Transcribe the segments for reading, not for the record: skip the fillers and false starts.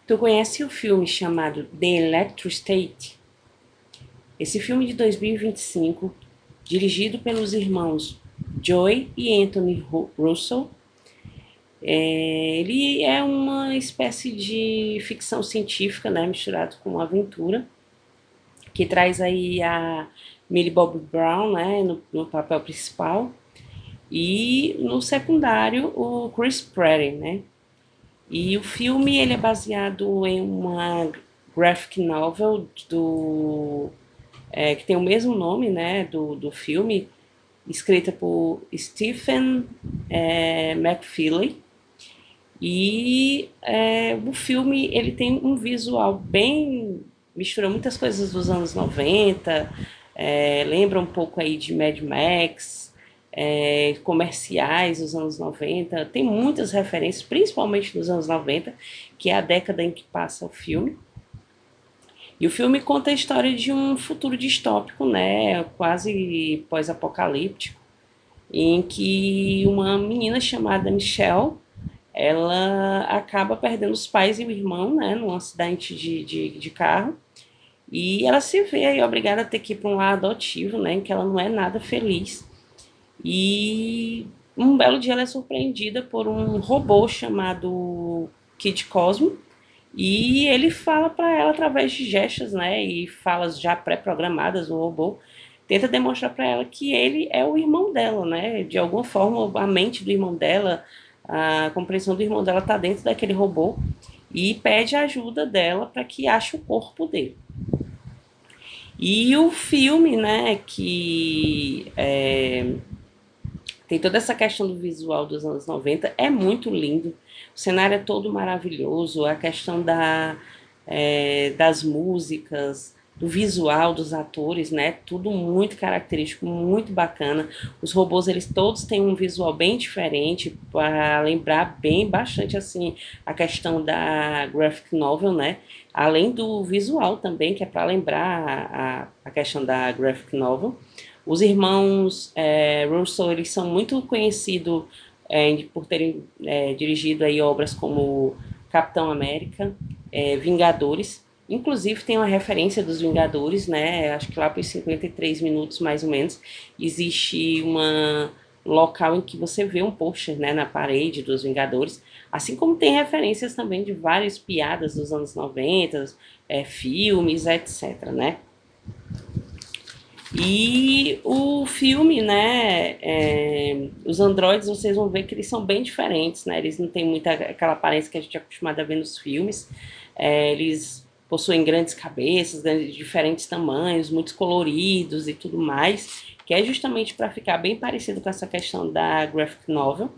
Tu conhece o filme chamado The Electro State? Esse filme de 2025, dirigido pelos irmãos Joy e Anthony Russell, ele é uma espécie de ficção científica, né, misturado com aventura, que traz aí a Millie Bobby Brown, né, no papel principal, e no secundário o Chris Pratt, né. E o filme ele é baseado em uma graphic novel que tem o mesmo nome, né, do filme, escrita por Stephen McFeely. E o filme ele tem um visual bem, mistura muitas coisas dos anos 90, lembra um pouco aí de Mad Max, comerciais dos anos 90, tem muitas referências, principalmente nos anos 90, que é a década em que passa o filme. E o filme conta a história de um futuro distópico, né, quase pós-apocalíptico, em que uma menina chamada Michelle, ela acaba perdendo os pais e o irmão, né, num acidente de carro, e ela se vê aí obrigada a ter que ir para um lar adotivo, né, em que ela não é nada feliz. E um belo dia ela é surpreendida por um robô chamado Kid Cosmo, e ele fala para ela através de gestos, né, e falas já pré-programadas do robô, tenta demonstrar para ela que ele é o irmão dela, né? De alguma forma a mente do irmão dela, a compreensão do irmão dela está dentro daquele robô e pede a ajuda dela para que ache o corpo dele. E o filme, né, que tem toda essa questão do visual dos anos 90, é muito lindo. O cenário é todo maravilhoso, a questão das músicas, do visual dos atores, né? Tudo muito característico, muito bacana. Os robôs, eles todos têm um visual bem diferente, para lembrar bem bastante assim a questão da graphic novel, né? Além do visual também, que é para lembrar a questão da graphic novel. Os irmãos Russell, eles são muito conhecidos por terem dirigido aí obras como Capitão América, Vingadores. Inclusive tem uma referência dos Vingadores, né? Acho que lá por 53 minutos mais ou menos existe um local em que você vê um pôster, né, na parede dos Vingadores, assim como tem referências também de várias piadas dos anos 90, filmes, etc, né? E o filme, né, os androides, vocês vão ver que eles são bem diferentes, né? Eles não têm muita aquela aparência que a gente é acostumado a ver nos filmes. Eles possuem grandes cabeças, de diferentes tamanhos, muito coloridos e tudo mais, que é justamente para ficar bem parecido com essa questão da graphic novel.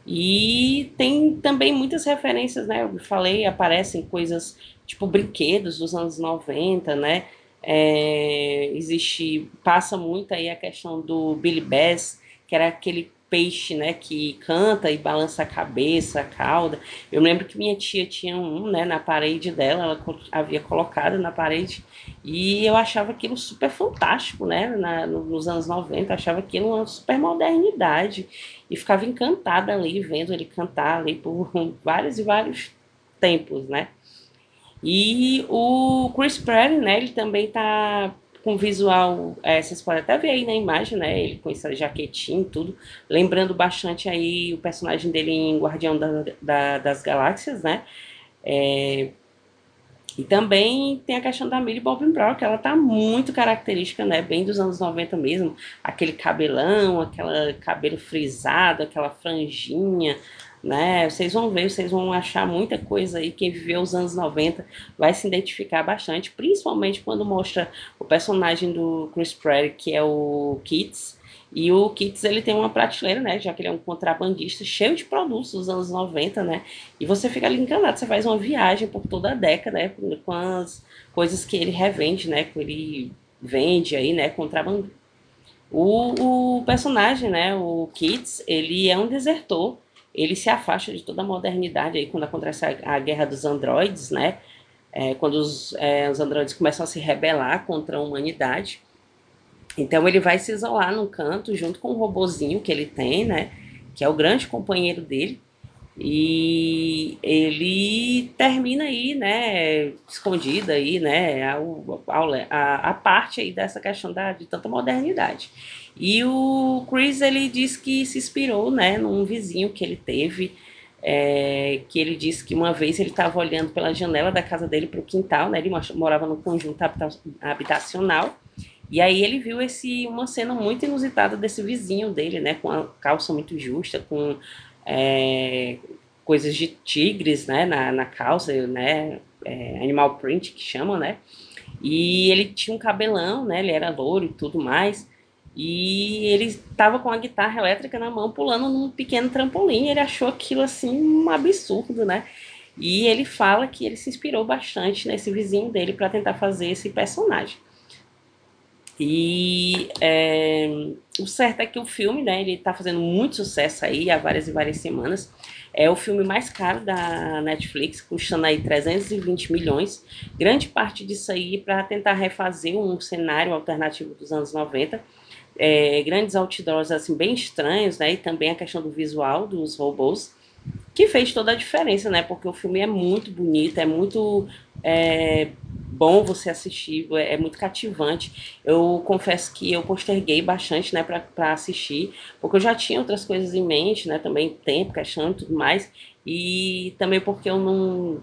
E tem também muitas referências, né? Eu falei, aparecem coisas tipo brinquedos dos anos 90, né? Passa muito aí a questão do Billy Bass, que era aquele peixe, né, que canta e balança a cabeça, a cauda. Eu lembro que minha tia tinha um, né, na parede dela, ela havia colocado na parede, e eu achava aquilo super fantástico, né, nos anos 90, eu achava aquilo uma super modernidade, e ficava encantada ali, vendo ele cantar ali por vários e vários tempos, né. E o Chris Pratt, né, ele também tá com visual, vocês podem até ver aí na imagem, né, ele com essa jaquetinha e tudo, lembrando bastante aí o personagem dele em Guardião das Galáxias, né, e também tem a questão da Millie Bobby Brown, que ela tá muito característica, né, bem dos anos 90 mesmo, aquele cabelão, aquele cabelo frisado, aquela franjinha, né, vocês vão ver, vocês vão achar muita coisa aí, quem viveu os anos 90 vai se identificar bastante, principalmente quando mostra o personagem do Chris Pratt, que é o Kitts, e o Kitts, ele tem uma prateleira, né, já que ele é um contrabandista cheio de produtos dos anos 90, né, e você fica ali encanado, você faz uma viagem por toda a década, né, com as coisas que ele revende, né, que ele vende aí, né, contrabando. O personagem, né, o Kitts, ele é um desertor, ele se afasta de toda a modernidade aí quando acontece a guerra dos androides, né, quando os androides começam a se rebelar contra a humanidade. Então ele vai se isolar num canto junto com o robozinho que ele tem, né, que é o grande companheiro dele, E ele termina aí, né, escondida aí, né, a parte aí dessa questão de tanta modernidade. E o Chris, ele diz que se inspirou, né, num vizinho que ele teve, que ele disse que uma vez ele estava olhando pela janela da casa dele para o quintal, né, ele morava num conjunto habitacional, e aí ele viu uma cena muito inusitada desse vizinho dele, né, com a calça muito justa, com é, coisas de tigres, né, na calça, né, animal print que chamam, né, e ele tinha um cabelão, né, ele era louro e tudo mais, e ele estava com a guitarra elétrica na mão, pulando num pequeno trampolim, ele achou aquilo, assim, um absurdo, né, e ele fala que ele se inspirou bastante nesse vizinho dele para tentar fazer esse personagem. E o certo é que o filme, né, ele tá fazendo muito sucesso aí há várias e várias semanas. É o filme mais caro da Netflix, custando aí 320 milhões. Grande parte disso aí para tentar refazer um cenário alternativo dos anos 90. Grandes outdoors assim bem estranhos, né, e também a questão do visual dos robôs, que fez toda a diferença, né? Porque o filme é muito bonito, é muito bom você assistir, é muito cativante. Eu confesso que eu posterguei bastante, né, para assistir, porque eu já tinha outras coisas em mente, né, também tempo, questão e tudo mais, e também porque eu não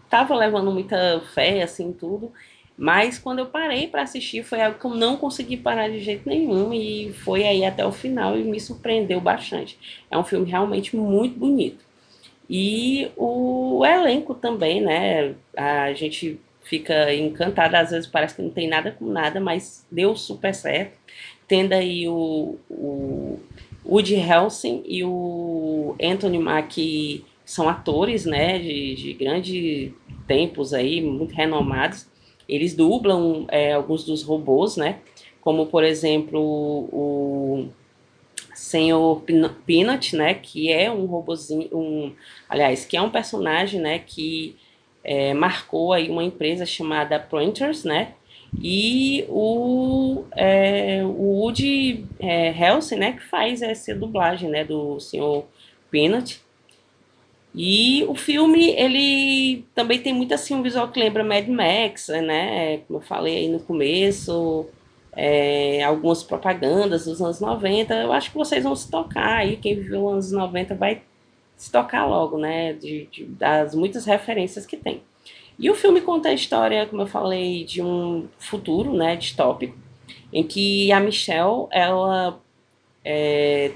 tava levando muita fé, assim, tudo. Mas quando eu parei para assistir, foi algo que eu não consegui parar de jeito nenhum, e foi aí até o final e me surpreendeu bastante. É um filme realmente muito bonito. E o elenco também, né? A gente fica encantada, às vezes parece que não tem nada com nada, mas deu super certo. Tendo aí o Woody Harrelson e o Anthony Mackie, que são atores, né, de grande tempos aí, muito renomados. Eles dublam alguns dos robôs, né? Como, por exemplo, o Senhor Peanut, né, que é um robozinho, aliás, que é um personagem, né, que marcou aí uma empresa chamada Printers, né, e o Woody Harrelson, né, que faz essa dublagem, né, do Senhor Peanut. E o filme, ele também tem muito assim um visual que lembra Mad Max, né? Como eu falei aí no começo, algumas propagandas dos anos 90. Eu acho que vocês vão se tocar aí, quem viveu os anos 90 vai se tocar logo, né? Das muitas referências que tem. E o filme conta a história, como eu falei, de um futuro, né, distópico, em que a Michelle, ela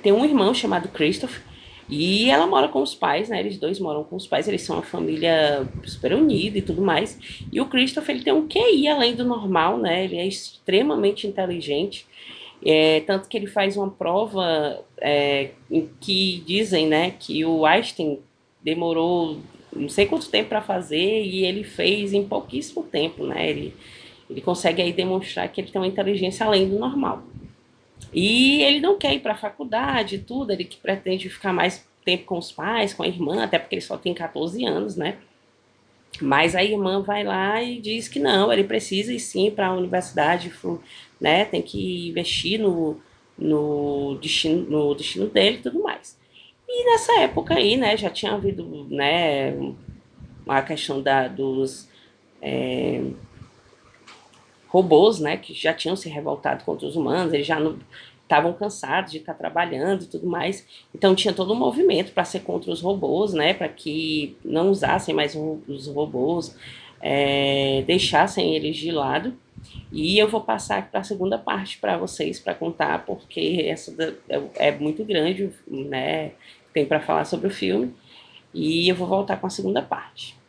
tem um irmão chamado Christopher, e ela mora com os pais, né? Eles dois moram com os pais, eles são uma família super unida e tudo mais. E o Christopher, ele tem um QI além do normal, né? Ele é extremamente inteligente. Tanto que ele faz uma prova em que dizem, né, que o Einstein demorou não sei quanto tempo para fazer e ele fez em pouquíssimo tempo, né? Ele consegue aí demonstrar que ele tem uma inteligência além do normal. E ele não quer ir para a faculdade e tudo, ele que pretende ficar mais tempo com os pais, com a irmã, até porque ele só tem 14 anos, né? Mas a irmã vai lá e diz que não, ele precisa ir sim para a universidade, né? Tem que investir no destino dele e tudo mais. E nessa época aí, né, já tinha havido, né, a questão dos robôs, né, que já tinham se revoltado contra os humanos, eles já não estavam cansados de estar trabalhando e tudo mais. Então tinha todo um movimento para ser contra os robôs, né, para que não usassem mais os robôs, deixassem eles de lado. E eu vou passar aqui para a segunda parte para vocês, para contar, porque essa é muito grande, né, tem para falar sobre o filme. E eu vou voltar com a segunda parte.